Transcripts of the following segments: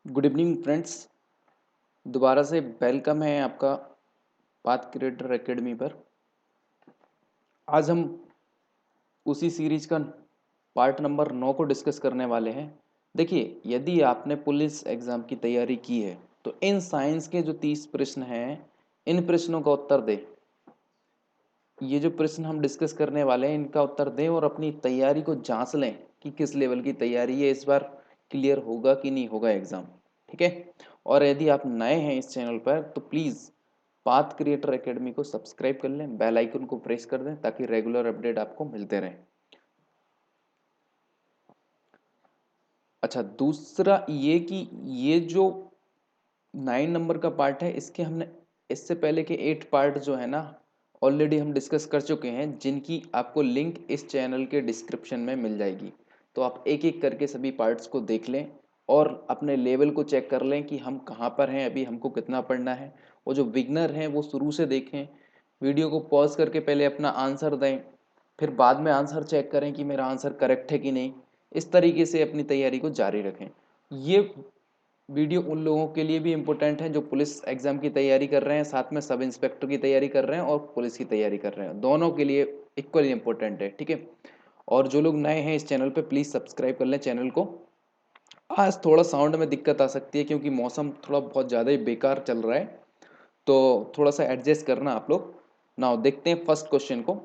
Good evening friends. दोबारा से welcome है आपका पाथ क्रिएटर एकेडमी पर। आज हम उसी सीरीज का पार्ट नंबर 9 को डिस्कस करने वाले हैं। देखिए, यदि आपने पुलिस एग्ज़ाम की तैयारी की है तो इन साइंस के जो 30 प्रश्न हैं, इन प्रश्नों का उत्तर दें। ये जो प्रश्न हम डिस्कस करने वाले हैं इनका उत्तर दें और अपनी तैयारी को जांच लें कि किस लेवल की तैयारी है, इस बार क्लियर होगा कि नहीं होगा एग्ज़ाम। ठीक है। और यदि आप नए हैं इस चैनल पर तो प्लीज़ पाथ क्रिएटर एकेडमी को सब्सक्राइब कर लें, बेल आइकन को प्रेस कर दें ताकि रेगुलर अपडेट आपको मिलते रहें। अच्छा, दूसरा ये कि ये जो 9 नंबर का पार्ट है इसके हमने इससे पहले के 8 पार्ट जो है ना ऑलरेडी हम डिस्कस कर चुके हैं, जिनकी आपको लिंक इस चैनल के डिस्क्रिप्शन में मिल जाएगी। तो आप एक एक करके सभी पार्ट्स को देख लें और अपने लेवल को चेक कर लें कि हम कहाँ पर हैं, अभी हमको कितना पढ़ना है। और जो बिगनर हैं वो शुरू से देखें, वीडियो को पॉज करके पहले अपना आंसर दें, फिर बाद में आंसर चेक करें कि मेरा आंसर करेक्ट है कि नहीं। इस तरीके से अपनी तैयारी को जारी रखें। ये वीडियो उन लोगों के लिए भी इम्पोर्टेंट है जो पुलिस एग्जाम की तैयारी कर रहे हैं, साथ में सब इंस्पेक्टर की तैयारी कर रहे हैं और पुलिस की तैयारी कर रहे हैं, दोनों के लिए इक्वली इम्पोर्टेंट है। ठीक है। और जो लोग नए हैं इस चैनल पे प्लीज़ सब्सक्राइब कर लें चैनल को। आज थोड़ा साउंड में दिक्कत आ सकती है क्योंकि मौसम थोड़ा बहुत ज़्यादा ही बेकार चल रहा है, तो थोड़ा सा एडजस्ट करना आप लोग। नाउ देखते हैं फर्स्ट क्वेश्चन को।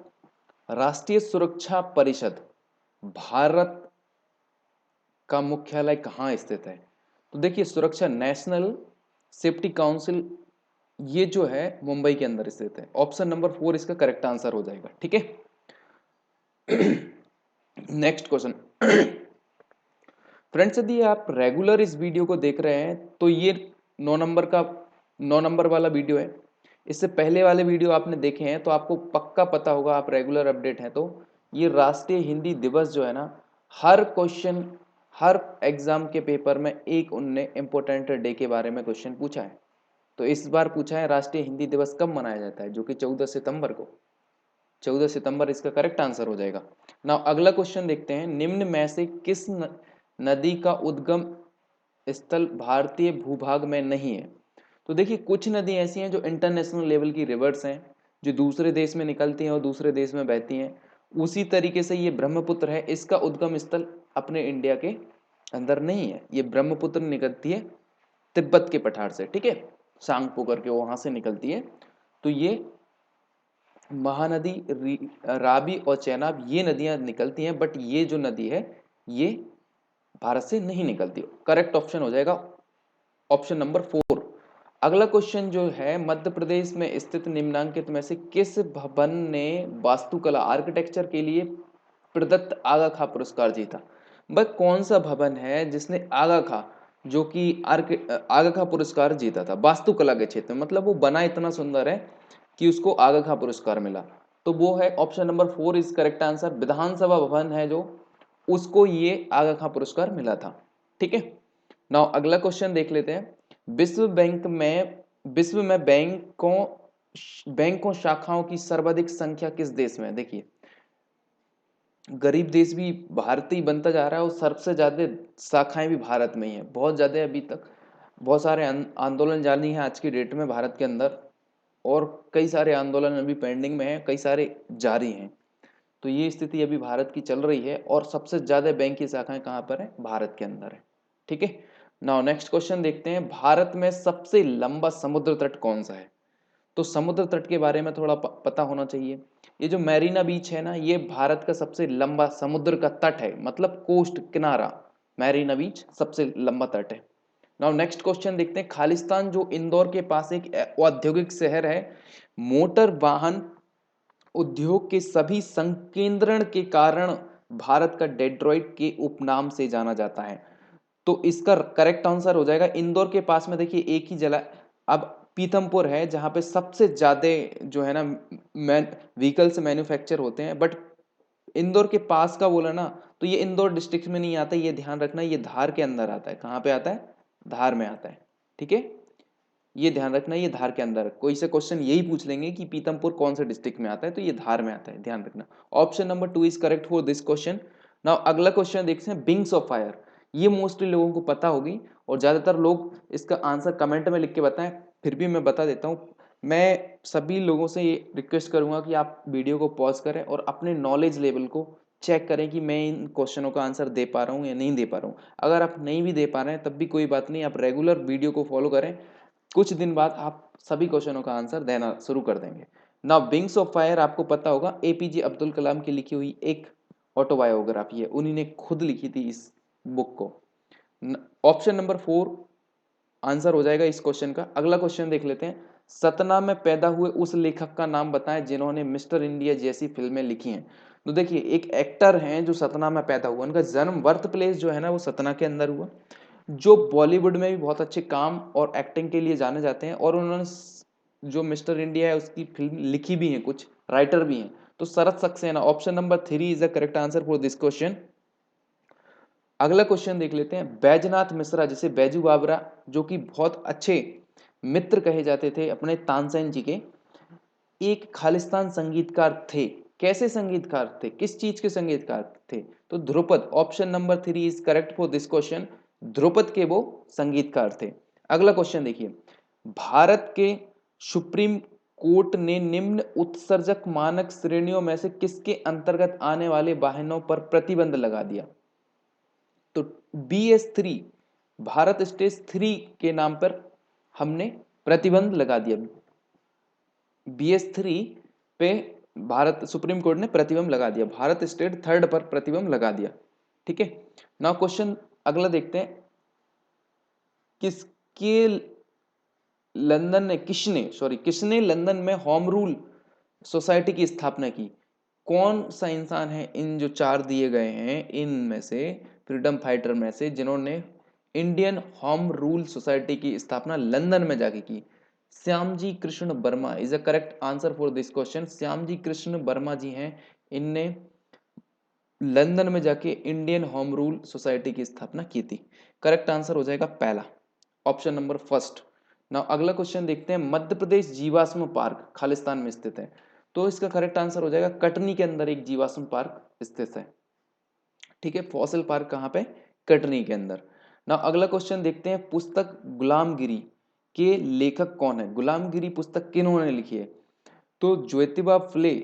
राष्ट्रीय सुरक्षा परिषद भारत का मुख्यालय कहाँ स्थित है? तो देखिए, सुरक्षा नेशनल सेफ्टी काउंसिल ये जो है मुंबई के अंदर स्थित है। ऑप्शन नंबर 4 इसका करेक्ट आंसर हो जाएगा। ठीक है। Next question. फ्रेंड्स, यदि आप रेगुलर इस वीडियो को देख रहे हैं तो ये 9 नंबर वाला वीडियो है। इससे पहले वाले वीडियो आपने देखे हैं तो आपको पक्का पता होगा, आप रेगुलर अपडेट हैं तो ये राष्ट्रीय हिंदी दिवस जो है ना, हर क्वेश्चन हर एग्जाम के पेपर में एक उनने इम्पोर्टेंट डे के बारे में क्वेश्चन पूछा है। तो इस बार पूछा है राष्ट्रीय हिंदी दिवस कब मनाया जाता है, जो कि 14 सितंबर को। 14 सितंबर इसका करेक्ट आंसर हो जाएगा। नाउ अगला क्वेश्चन देखते हैं। निम्न में से किस नदी का उद्गम स्थल भारतीय भूभाग में नहीं है? तो देखिए, कुछ नदी ऐसी हैं जो इंटरनेशनल लेवल की रिवर्स हैं, जो दूसरे देश में निकलती हैं और दूसरे देश में बहती हैं। उसी तरीके से ये ब्रह्मपुत्र है, इसका उद्गम स्थल अपने इंडिया के अंदर नहीं है। ये ब्रह्मपुत्र निकलती है तिब्बत के पठार से। ठीक है, सांगपो करके वहां से निकलती है। तो ये महानदी, राबी और चेनाब ये नदियां निकलती हैं, बट ये जो नदी है ये भारत से नहीं निकलती। करेक्ट ऑप्शन हो जाएगा ऑप्शन नंबर 4। अगला क्वेश्चन जो है, मध्य प्रदेश में स्थित निम्नांकित में से किस भवन ने वास्तुकला आर्किटेक्चर के लिए प्रदत्त आगा खा पुरस्कार जीता? वह कौन सा भवन है जिसने आगा खा जो कि आगा खा पुरस्कार जीता था वास्तुकला के क्षेत्र में? मतलब वो बना इतना सुंदर है कि उसको आगा खा पुरस्कार मिला। तो वो है option number 4 is correct answer. विधानसभा भवन है जो, उसको ये आगा खा पुरस्कार मिला था। ठीक है। नाउ अगला क्वेश्चन देख लेते हैं। विश्व में बैंकों शाखाओं की सर्वाधिक संख्या किस देश में है? देखिए, गरीब देश भी भारत ही बनता जा रहा है और सबसे ज्यादा शाखाएं भी भारत में ही है। बहुत ज्यादा अभी तक बहुत सारे आंदोलन जारी हैं आज की डेट में भारत के अंदर, और कई सारे आंदोलन अभी पेंडिंग में हैं, कई सारे जारी हैं। तो ये स्थिति अभी भारत की चल रही है और सबसे ज्यादा बैंक की शाखाएं कहाँ पर है? भारत के अंदर है। ठीक है। नाउ नेक्स्ट क्वेश्चन देखते हैं। भारत में सबसे लंबा समुद्र तट कौन सा है? तो समुद्र तट के बारे में थोड़ा पता होना चाहिए। ये जो मैरीना बीच है ना, ये भारत का सबसे लंबा समुद्र का तट है, मतलब कोस्ट किनारा। मैरीना बीच सबसे लंबा तट है। नाउ नेक्स्ट क्वेश्चन देखते हैं। खालिस्तान जो इंदौर के पास एक औद्योगिक शहर है, मोटर वाहन उद्योग के सभी संकेंद्रण के कारण भारत का डेट्रॉइट के उपनाम से जाना जाता है। तो इसका करेक्ट आंसर हो जाएगा इंदौर के पास में। देखिए, एक ही जिला अब पीथमपुर है जहां पे सबसे ज्यादा जो है ना व्हीकल्स मैन्युफैक्चर होते हैं, बट इंदौर के पास का बोला ना, तो ये इंदौर डिस्ट्रिक्ट में नहीं आता, ये ध्यान रखना, ये धार के अंदर आता है। कहाँ पे आता है? धार में आता है। ठीक है, ये ध्यान रखना, ये धार के अंदर। कोई से क्वेश्चन यही पूछ लेंगे कि पीतमपुर कौन से डिस्ट्रिक्ट में आता है, तो ये धार में आता है, ध्यान रखना। Option number 2 is correct for this question. Now अगला क्वेश्चन देखते हैं। विंग्स ऑफ फायर, ये मोस्टली लोगों को पता होगी और ज़्यादातर लोग इसका आंसर कमेंट में लिख के बताएं, फिर भी मैं बता देता हूँ। मैं सभी लोगों से ये रिक्वेस्ट करूँगा कि आप वीडियो को पॉज करें और अपने नॉलेज लेवल को चेक करें कि मैं इन क्वेश्चनों का आंसर दे पा रहा हूँ या नहीं दे पा रहा हूँ। अगर आप नहीं भी दे पा रहे हैं तब भी कोई बात नहीं, आप रेगुलर वीडियो को फॉलो करें, कुछ दिन बाद आप सभी क्वेश्चनों का आंसर देना शुरू कर देंगे। नाउ विंग्स ऑफ फायर आपको पता होगा, एपीजे अब्दुल कलाम की लिखी हुई एक ऑटोबायोग्राफी है, उन्हीं ने खुद लिखी थी इस बुक को। ऑप्शन नंबर 4 आंसर हो जाएगा इस क्वेश्चन का। अगला क्वेश्चन देख लेते हैं, सतना में पैदा हुए उस लेखक का नाम बताएं जिन्होंने मिस्टर इंडिया जैसी फिल्में लिखी हैं। तो देखिए एक एक्टर हैं जो सतना में पैदा हुआ, उनका जन्म बर्थ प्लेस जो है ना वो सतना के अंदर हुआ, जो बॉलीवुड में भी बहुत अच्छे काम और एक्टिंग के लिए जाने जाते हैं, और उन्होंने जो मिस्टर इंडिया है उसकी फिल्म लिखी भी है, कुछ राइटर भी हैं। तो Sharat Saxena, option number 3 is the correct answer for this question. अगला क्वेश्चन देख लेते हैं, बैजनाथ मिश्रा जिसे बैजू बावरा, जो कि बहुत अच्छे मित्र कहे जाते थे अपने तानसेन जी के, एक खालिस्तान संगीतकार थे। कैसे संगीतकार थे, किस चीज के संगीतकार थे? तो Dhrupad, option number 3 is correct for this question. Dhrupad के वो संगीतकार थे। अगला क्वेश्चन देखिए, भारत के सुप्रीम कोर्ट ने निम्न उत्सर्जक मानक श्रेणियों में से किसके अंतर्गत आने वाले वाहनों पर प्रतिबंध लगा दिया? तो BS3, भारत स्टेज 3 के नाम पर हमने प्रतिबंध लगा दिया। BS3 पे भारत सुप्रीम कोर्ट ने प्रतिबंध लगा दिया, भारत स्टेट 3 पर प्रतिबंध लगा दिया। ठीक है, नाउ क्वेश्चन अगला देखते हैं, किसके लंदन ने किसने लंदन में होम रूल सोसाइटी की स्थापना की? कौन सा इंसान है इन जो 4 दिए गए हैं इनमें से, फ्रीडम फाइटर में से, जिन्होंने इंडियन होम रूल सोसाइटी की स्थापना लंदन में जाके की? Shyamji Krishna Varma is a correct answer for this question. Shyamji Krishna Varma ji हैं, इनने लंदन में जाके इंडियन होम रूल सोसाइटी की स्थापना की थी। करेक्ट आंसर हो जाएगा पहला, ऑप्शन नंबर फर्स्ट। नाउ अगला क्वेश्चन देखते हैं, मध्य प्रदेश जीवाश्म पार्क खालिस्तान में स्थित है, तो इसका करेक्ट आंसर हो जाएगा कटनी के अंदर एक जीवाश्म पार्क स्थित है। ठीक है, फॉसिल पार्क कहाँ पे? कटनी के अंदर। नाउ अगला क्वेश्चन देखते हैं, पुस्तक गुलामगिरी के लेखक कौन है? गुलामगिरी पुस्तक किन्होंने लिखी है? तो ज्योतिबा फुले।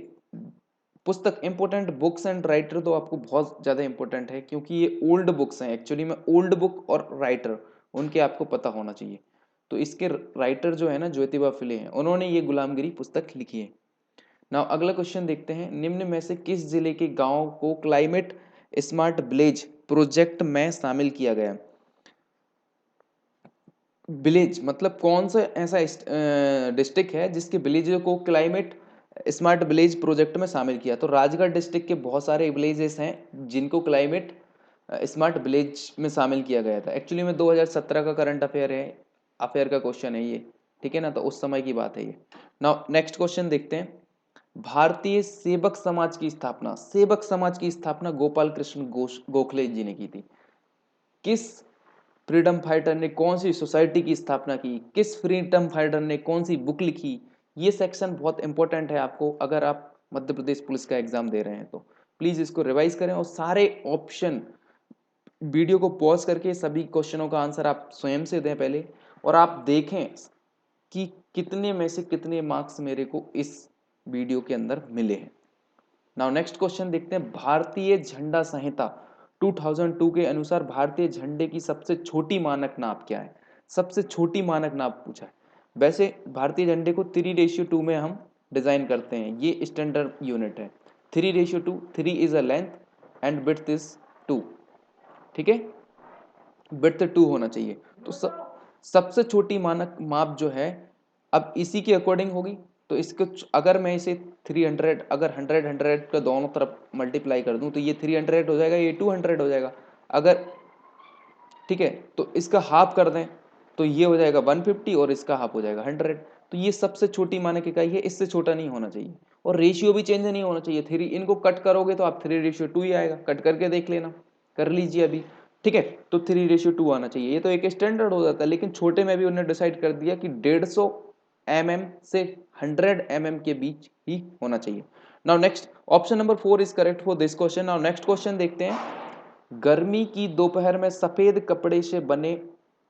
पुस्तक इंपॉर्टेंट, बुक्स एंड राइटर तो आपको बहुत ज़्यादा इंपॉर्टेंट है क्योंकि ये ओल्ड बुक्स हैं, एक्चुअली में ओल्ड बुक और राइटर उनके आपको पता होना चाहिए। तो इसके राइटर जो है ना ज्योतिबा फुले हैं, उन्होंने ये गुलामगिरी पुस्तक लिखी है। नाउ अगला क्वेश्चन देखते हैं, निम्न में से किस जिले के गांव को क्लाइमेट स्मार्ट विलेज प्रोजेक्ट में शामिल किया गया? विलेज मतलब कौन सा ऐसा डिस्ट्रिक्ट है जिसके विलेज को क्लाइमेट स्मार्ट विलेज प्रोजेक्ट में शामिल किया? तो राजगढ़ डिस्ट्रिक्ट के बहुत सारे विलेजेस हैं जिनको क्लाइमेट स्मार्ट विलेज में शामिल किया गया था। एक्चुअली में 2017 का करंट अफेयर का क्वेश्चन है ये, ठीक है ना, तो उस समय की बात है ये। नाउ नेक्स्ट क्वेश्चन देखते हैं, भारतीय सेवक समाज की स्थापना गोपाल कृष्ण गोखले जी ने की थी। किस फ्रीडम फाइटर ने कौन सी सोसाइटी की स्थापना की? किस फ्रीडम फाइटर ने कौन सी बुक लिखी? ये सेक्शन बहुत इंपॉर्टेंट है आपको, अगर आप मध्य प्रदेश पुलिस का एग्जाम दे रहे हैं तो प्लीज इसको रिवाइज करें और सारे ऑप्शन वीडियो को पॉज करके सभी क्वेश्चनों का आंसर आप स्वयं से दें पहले, और आप देखें कि कितने में से कितने मार्क्स मेरे को इस वीडियो के अंदर मिले हैं। नाउ नेक्स्ट क्वेश्चन देखते हैं, भारतीय झंडा संहिता 2002 के अनुसार भारतीय झंडे की सबसे छोटी मानक नाप क्या है? सबसे छोटी मानक नाप पूछा है। वैसे भारतीय झंडे को 3:2 में हम डिजाइन करते हैं, ये स्टैंडर्ड यूनिट है। 3:2, 3 is a length and width is 2। ठीक है, विड्थ 2 होना चाहिए। तो सबसे छोटी मानक माप जो है अब इसी के अकॉर्डिंग होगी। तो इसको अगर मैं इसे 300, अगर 100 का दोनों तरफ मल्टीप्लाई कर दूं तो ये 300 हो जाएगा, ये 200 हो जाएगा। अगर ठीक है तो इसका हाफ कर दें तो ये हो जाएगा 150 और इसका हाफ हो जाएगा 100। तो ये सबसे छोटी मानक इकाई है, इससे छोटा नहीं होना चाहिए, और रेशियो भी चेंज नहीं होना चाहिए। 3 इनको कट करोगे तो आप 3:2 ही आएगा, कट करके देख लेना, कर लीजिए अभी। ठीक है, तो 3:2 आना चाहिए, ये तो एक स्टैंडर्ड हो जाता है। लेकिन छोटे में भी उन्होंने डिसाइड कर दिया कि 150 mm से 100 mm के बीच ही होना चाहिए। Now next, option number 4 is correct for this question. Now next question देखते हैं, गर्मी की दोपहर में सफेद कपड़े से बने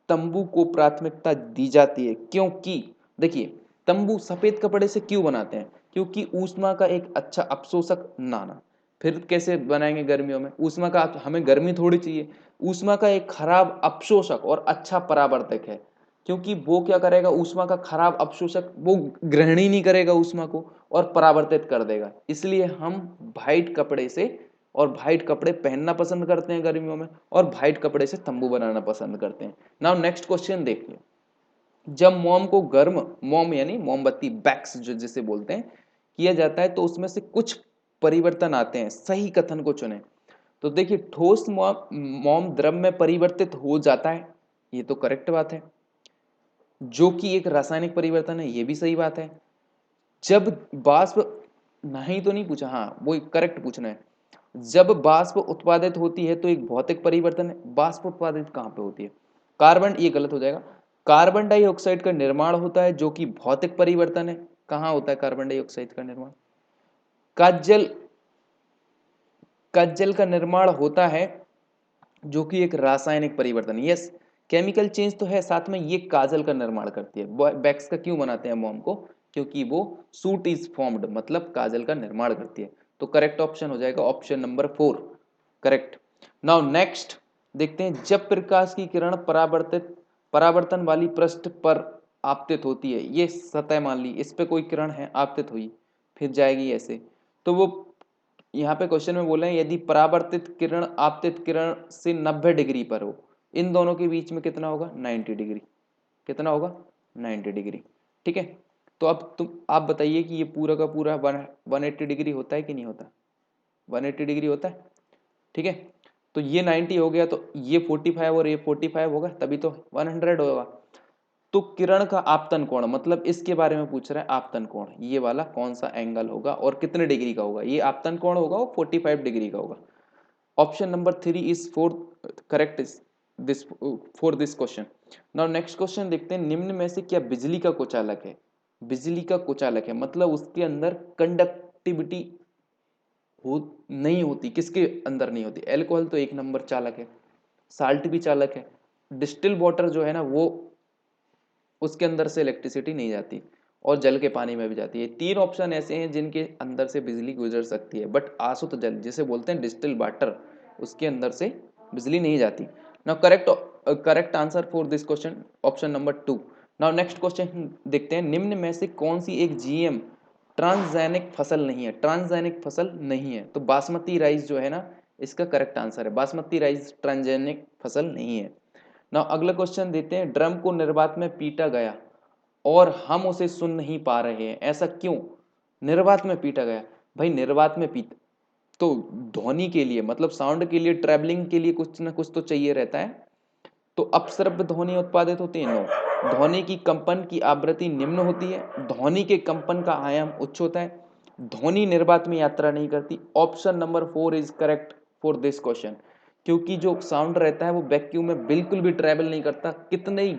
तंबू को प्राथमिकता दी जाती है, क्योंकि देखिए तंबू सफेद कपड़े से क्यों बनाते हैं, क्योंकि ऊष्मा का एक अच्छा अवशोषक नाना। फिर कैसे बनाएंगे गर्मियों में, ऊष्मा का, हमें गर्मी थोड़ी चाहिए, ऊष्मा का एक खराब अवशोषक और अच्छा परावर्तक है, क्योंकि वो क्या करेगा, ऊष्मा का खराब अवशोषक वो ग्रहण ही नहीं करेगा ऊष्मा को और परावर्तित कर देगा। इसलिए हम वाइट कपड़े से, और वाइट कपड़े पहनना पसंद करते हैं गर्मियों में, और वाइट कपड़े से तंबू बनाना पसंद करते हैं। नाउ नेक्स्ट क्वेश्चन देखिए, जब मोम को गर्म, मोम यानी मोमबत्ती, बैक्स जो जिसे बोलते हैं, किया जाता है तो उसमें से कुछ परिवर्तन आते हैं, सही कथन को चुने। तो देखिए ठोस मोम द्रव में परिवर्तित हो जाता है, ये तो करेक्ट बात है, जो कि एक रासायनिक परिवर्तन है, ये भी सही बात है। जब वाष्प, नहीं तो नहीं पूछा, हाँ वो करेक्ट पूछना है, जब वाष्प उत्पादित होती है तो एक भौतिक परिवर्तन है, वाष्प उत्पादित कहाँ पे होती है, कार्बन, ये गलत हो जाएगा, कार्बन डाइऑक्साइड का निर्माण होता है जो कि भौतिक परिवर्तन है। कहाँ होता है कार्बन डाइऑक्साइड का निर्माण, काजल, काजल का निर्माण होता है जो कि एक रासायनिक परिवर्तन, यस, केमिकल चेंज तो है, साथ में ये काजल का निर्माण करती है। बैक्स का क्यों बनाते हैं मोम को, क्योंकि वो सूट इज फॉर्म्ड, मतलब काजल का निर्माण करती है। तो करेक्ट ऑप्शन हो जाएगा option number 4, correct. Now next देखते हैं, जब प्रकाश की किरण परावर्तन वाली पृष्ठ पर आपतित होती है, ये सतह मान ली, इस पे कोई किरण है आपतित हुई, फिर जाएगी ऐसे, तो वो यहाँ पे क्वेश्चन में बोले हैं यदि परावर्तित किरण आपतित किरण से 90 डिग्री पर हो, इन दोनों के बीच में कितना होगा, 90 डिग्री, कितना होगा, 90 डिग्री, ठीक है। तो अब आप बताइए कि ये पूरा का पूरा 180 डिग्री होता है कि नहीं होता, 180 डिग्री होता है, ठीक है। तो ये 90 हो गया, तो ये 45 और ये 45 होगा, तभी तो 100 होगा। तो किरण का आपतन कोण, मतलब इसके बारे में पूछ रहा है, आपतन कोण ये वाला कौन सा एंगल होगा और कितने डिग्री का होगा, ये आपतन कोण होगा वो 45 डिग्री का होगा। Option number 3 is four correct is this for this question. Now next question देखते हैं, निम्न में से क्या बिजली का कुचालक है, बिजली का कुचालक है मतलब उसके अंदर कंडक्टिविटी हो नहीं होती, किसके अंदर नहीं होती, एल्कोहल तो एक नंबर चालक है, साल्ट भी चालक है, डिस्टिल वाटर जो है ना वो, उसके अंदर से इलेक्ट्रिसिटी नहीं जाती, और जल के पानी में भी जाती है। 3 ऑप्शन ऐसे हैं जिनके अंदर से बिजली गुजर सकती है, बट आसुत जल जिसे बोलते हैं डिस्टिल वाटर, उसके अंदर से बिजली नहीं जाती। Now correct answer for this question option number 2। Now next question देखते हैं, निम्न में से कौन सी एक जीएम ट्रांसजेनिक फसल नहीं है, ट्रांसजेनिक फसल नहीं है, तो बासमती राइस जो है ना इसका करेक्ट आंसर है, बासमती राइस ट्रांसजेनिक फसल नहीं है। ना अगला क्वेश्चन देते हैं, ड्रम को निर्वात में पीटा गया और हम उसे सुन नहीं पा रहे हैं, ऐसा क्यों, निर्वात में पीटा गया, भाई निर्वात में पीट, तो ध्वनि के लिए, मतलब साउंड के लिए, ट्रैवलिंग के लिए कुछ ना कुछ तो चाहिए रहता है, तो अपश्रव्य ध्वनि उत्पादित होती है, नो, ध्वनि की कंपन की आवृत्ति निम्न होती है, ध्वनि के कंपन का आयाम उच्च होता है, ध्वनि निर्वात में यात्रा नहीं करती। Option number 4 is correct for this question, क्योंकि जो साउंड रहता है वो वैक्यूम में बिल्कुल भी ट्रेवल नहीं करता, कितने ही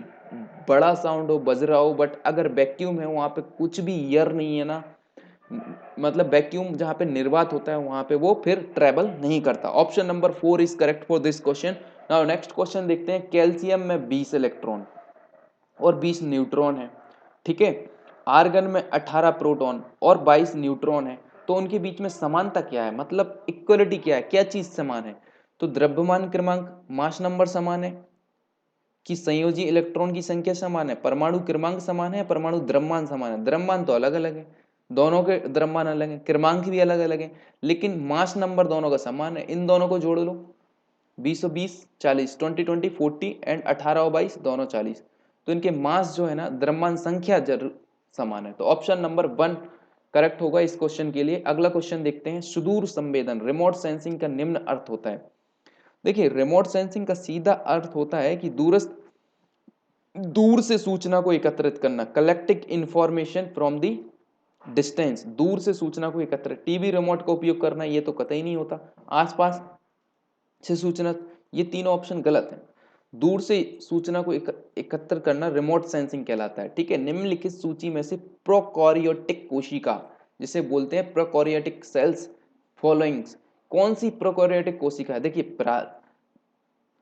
बड़ा साउंड हो, बज रहा हो, बट अगर वैक्यूम है वहां पे कुछ भी ईयर नहीं है ना, मतलब वैक्यूम जहां पे निर्वात होता है वहां पे वो फिर ट्रेवल नहीं करता। Option number 4 is correct for this question. Now next question देखते हैं, कैल्शियम में 20 इलेक्ट्रॉन और 20 न्यूट्रॉन है, ठीक है, आर्गन में 18 प्रोटॉन और 22 न्यूट्रॉन है, तो उनके बीच में समानता क्या है, मतलब इक्वलिटी क्या है, क्या चीज समान है, तो द्रव्यमान क्रमांक, मास नंबर समान है, कि संयोजी इलेक्ट्रॉन की संख्या समान है, परमाणु क्रमांक समान है, परमाणु द्रव्यमान समान है, द्रव्यमान तो अलग अलग है, दोनों के द्रव्यमान अलग है, क्रमांक भी अलग अलग है, लेकिन मास नंबर दोनों का समान है, इन दोनों को जोड़ लो, 20 और 20 40, 20 20 40 एंड 18 और 22 दोनों 40, तो इनके मास जो है ना, द्रव्यमान संख्या जरूर समान है, तो ऑप्शन नंबर 1 करेक्ट होगा इस क्वेश्चन के लिए। अगला क्वेश्चन देखते हैं, सुदूर संवेदन रिमोट सेंसिंग का निम्न अर्थ होता है। देखिए रिमोट सेंसिंग का सीधा अर्थ होता है कि दूरस्थ, दूर से सूचना को एकत्रित करना, collecting information from the distance, दूर से सूचना को एकत्रित, टीवी रिमोट का उपयोग करना ये तो कतई नहीं होता, आसपास से सूचना, ये तीनों ऑप्शन गलत है। दूर से सूचना को एकत्र करना रिमोट सेंसिंग कहलाता है, ठीक है। निम्नलिखित सूची में से प्रोकैरियोटिक कोशिका जिसे बोलते हैं प्रोकैरियोटिक सेल्स फॉलोइंग्स, कौन सी प्रोकैरियोटिक कोशिका है, देखिए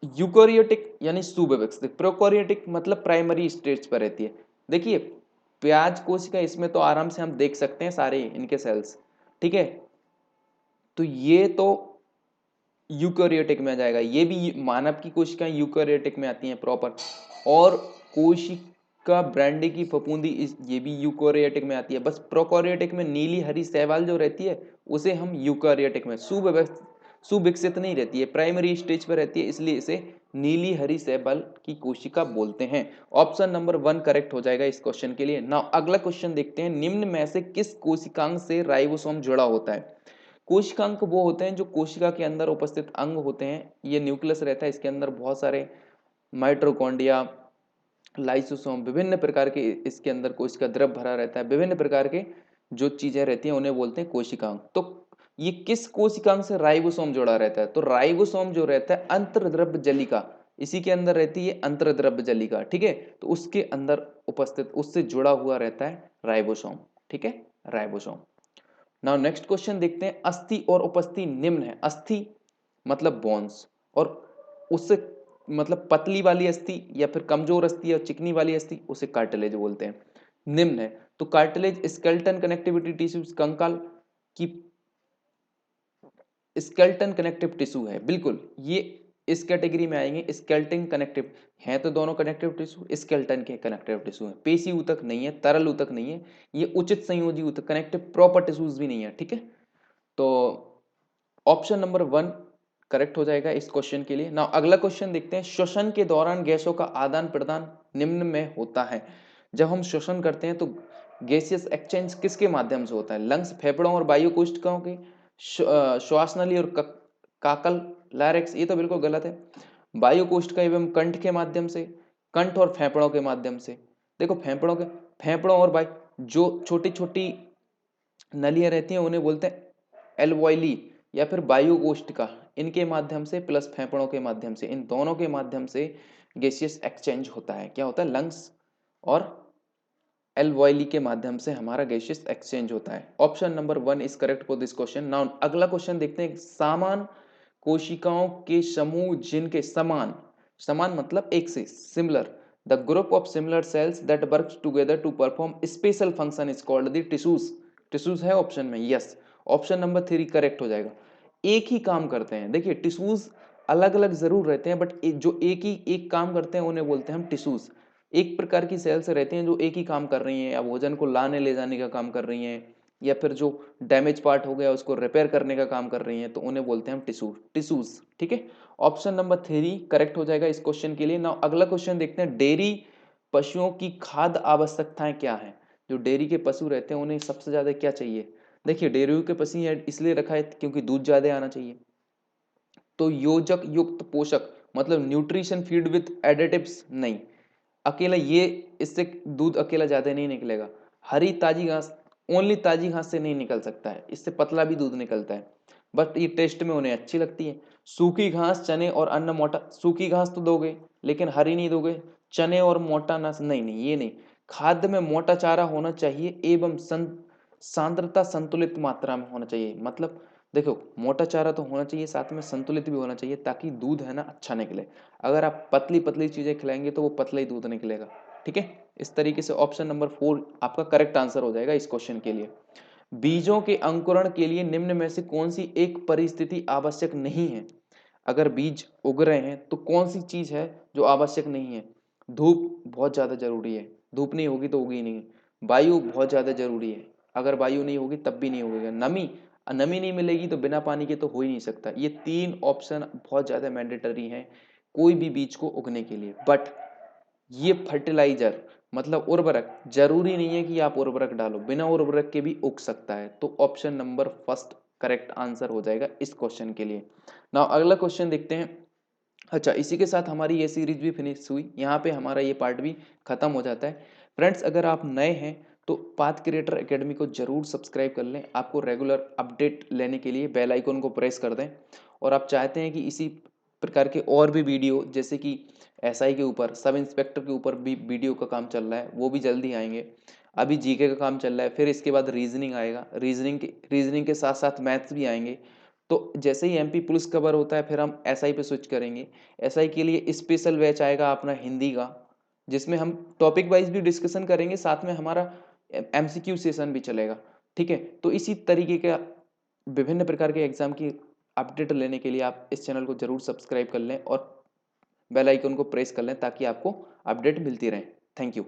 यूकोरियोटिक यानी सुव्यवस्थित, प्रोकोरियोटिक मतलब प्राइमरी स्टेज पर रहती है। देखिए प्याज कोशिका, इसमें तो आराम से हम देख सकते हैं सारे इनके सेल्स, ठीक है। तो ये तो यूकोरियोटिक में आ जाएगा, ये भी मानव की कोशिकाएं यूकोरियोटिक में आती हैं प्रॉपर। और कोशिका ब्रांडी की फफूंदी ये भी यूकोरियोटिक में आती है। बस प्रोकोरियोटिक में नीली हरी शैवाल जो रहती है उसे हम यूकोरियोटिक में, सुविकसित नहीं रहती है, प्राइमरी स्टेज पर रहती है, इसलिए इसे नीली हरी शैवाल की कोशिका बोलते हैं। ऑप्शन नंबर 1 करेक्ट हो जाएगा इस क्वेश्चन के लिए। नाउ अगला क्वेश्चन देखते हैं, निम्न में से किस कोशिकांग से राइबोसोम जुड़ा होता है। कोशिकांग वो होते हैं जो कोशिका के अंदर उपस्थित अंग होते हैं। ये न्यूक्लियस रहता है, इसके अंदर बहुत सारे माइटोकॉन्ड्रिया, लाइसोसोम, विभिन्न प्रकार के इसके अंदर कोशिका द्रव भरा रहता है, विभिन्न प्रकार के जो चीजें रहती हैं उन्हें बोलते हैं कोशिकांग। तो ये किस कोशिकांग से राइबोसोम जुड़ा रहता है, तो राइबोसोम जो रहता है अंतर्द्रव्य जलिका, इसी के अंदर रहती है अंतर्द्रव्य जलिका, ठीक है। तो उसके अंदर उपस्थित, उससे जुड़ा हुआ रहता है राइबोसोम, ठीक है, राइबोसोम। नाउ नेक्स्ट क्वेश्चन देखते हैं, अस्थि और उपस्थि निम्न है। अस्थि मतलब बोन्स, और उससे मतलब पतली वाली अस्थि या फिर कमजोर अस्थि या चिकनी वाली अस्थि उसे कार्टिलेज बोलते हैं। निम्न है तो कार्टिलेज स्केलेटन कनेक्टिविटी टिश्यूज, कंकाल की स्केलेटन कनेक्टिव टिश्यू है, बिल्कुल ये इस कैटेगरी में आएंगे। स्केलेटन कनेक्टिव है तो दोनों कनेक्टिव टिश्यू स्केलेटन के कनेक्टिव टिश्यू है, पेशी ऊतक नहीं है, तरल ऊतक नहीं है, ये उचित संयोजी ऊतक कनेक्टिव प्रॉपर टिश्यूज भी नहीं है, ठीक है। तो ऑप्शन नंबर 1 करेक्ट हो जाएगा इस क्वेश्चन के लिए। नाउ अगला क्वेश्चन देखते हैं, श्वसन के दौरान गैसों का आदान प्रदान निम्न में होता है। जब हम श्वसन करते हैं तो गैसियस एक्सचेंज किसके माध्यम से होता है, लंग्स, फेफड़ों और वायु कोशिकाओं के, श्वास नली और काकल, लारिक्स, ये तो बिल्कुल गलत है। वायु कोशिका एवं कंठ के माध्यम से, कंठ और फेफड़ों के माध्यम से। देखो फेफड़ों और वायु जो छोटी छोटी नलियां रहती हैं उन्हें बोलते हैं एल्वोइली या फिर वायु कोशिका, इनके माध्यम से प्लस फेफड़ों के माध्यम से, इन दोनों के माध्यम से गैसियस एक्सचेंज होता है। क्या होता है, लंग्स और एल्वोइली के माध्यम से हमारा गैसियस एक्सचेंज होता है। Option number 1 is correct for this question. Now अगला क्वेश्चन देखते हैं, समान कोशिकाओं के समूह जिनके समान, समान मतलब एक से, similar, the group of similar cells that work together to perform special function is called the tissues. Tissues है ऑप्शन में, यस, ऑप्शन नंबर 3 करेक्ट हो जाएगा। एक ही काम करते हैं, देखिए टिश्यूज अलग अलग जरूर रहते हैं बट जो एक काम करते हैं उन्हें बोलते हैं हम टिश्यूज। एक प्रकार की सेल्स रहती हैं जो एक ही काम कर रही हैं, या भोजन को लाने ले जाने का काम कर रही हैं, या फिर जो डैमेज पार्ट हो गया उसको रिपेयर करने का काम कर रही हैं, तो उन्हें बोलते हैं हम टिश्यूज, ठीक है। ऑप्शन नंबर 3 करेक्ट हो जाएगा इस क्वेश्चन के लिए। नाउ अगला क्वेश्चन देखते हैं, डेयरी पशुओं की खाद्य आवश्यकताएं क्या है। जो डेयरी के पशु रहते हैं उन्हें सबसे ज्यादा क्या चाहिए, देखिए डेयरी के पशु इसलिए रखा है क्योंकि दूध ज्यादा आना चाहिए। तो योजक युक्त पोषक मतलब न्यूट्रिशन फीड विथ एडिटिव्स नहीं, अकेला ये, इससे दूध अकेला ज्यादा नहीं निकलेगा। हरी ताजी घास, ओनली ताजी घास से नहीं निकल सकता है, इससे पतला भी दूध निकलता है, बट ये टेस्ट में उन्हें अच्छी लगती है। सूखी घास, चने और अन्न मोटा, सूखी घास तो दोगे लेकिन हरी नहीं दोगे, चने और मोटा अनाज नहीं, नहीं ये नहीं। खाद्य में मोटा चारा होना चाहिए एवं सांद्रता संतुलित मात्रा में होना चाहिए। मतलब देखो मोटा चारा तो होना चाहिए, साथ में संतुलित भी होना चाहिए ताकि दूध है ना अच्छा निकले। अगर आप पतली पतली चीजें खिलाएंगे तो वो पतला ही दूध निकलेगा, ठीक है। इस तरीके से ऑप्शन नंबर 4 आपका करेक्ट आंसर हो जाएगा इस क्वेश्चन के लिए। बीजों के अंकुरण के लिए निम्न में से कौन सी एक परिस्थिति आवश्यक नहीं है। अगर बीज उग रहे हैं तो कौन सी चीज है जो आवश्यक नहीं है, धूप बहुत ज्यादा जरूरी है, धूप नहीं होगी तो उगी नहीं। वायु बहुत ज्यादा जरूरी है, अगर वायु नहीं होगी तब भी नहीं उगेगा। नमी, नमी नहीं मिलेगी तो बिना पानी के तो हो ही नहीं सकता। ये 3 ऑप्शन बहुत ज्यादा मैंडेटरी हैं कोई भी बीज को उगने के लिए। बट ये फर्टिलाइजर मतलब उर्वरक, जरूरी नहीं है कि आप उर्वरक डालो, बिना उर्वरक के भी उग सकता है। तो option number first correct answer हो जाएगा इस क्वेश्चन के लिए। नाउ अगला क्वेश्चन देखते हैं। अच्छा, इसी के साथ हमारी ये सीरीज भी फिनिश हुई, यहाँ पे हमारा ये पार्ट भी खत्म हो जाता है। फ्रेंड्स अगर आप नए हैं तो पाथ क्रिएटर एकेडमी को जरूर सब्सक्राइब कर लें। आपको रेगुलर अपडेट लेने के लिए बेल आइकन को प्रेस कर दें। और आप चाहते हैं कि इसी प्रकार के और भी वीडियो, जैसे कि एसआई के ऊपर, सब इंस्पेक्टर के ऊपर भी वीडियो का काम चल रहा है, वो भी जल्दी आएंगे। अभी जीके का काम चल रहा है, फिर इसके बाद रीजनिंग आएगा, रीजनिंग के साथ साथ मैथ्स भी आएंगे। तो जैसे ही एमपी पुलिस कवर होता है फिर हम एसआई पे स्विच करेंगे। एसआई के लिए स्पेशल बैच आएगा अपना हिंदी का, जिसमें हम टॉपिक वाइज भी डिस्कशन करेंगे, साथ में हमारा एमसीक्यू सेशन भी चलेगा। ठीक है, तो इसी तरीके का विभिन्न प्रकार के एग्जाम की अपडेट लेने के लिए आप इस चैनल को जरूर सब्सक्राइब कर लें और बेल आइकन को प्रेस कर लें ताकि आपको अपडेट मिलती रहे। Thank you.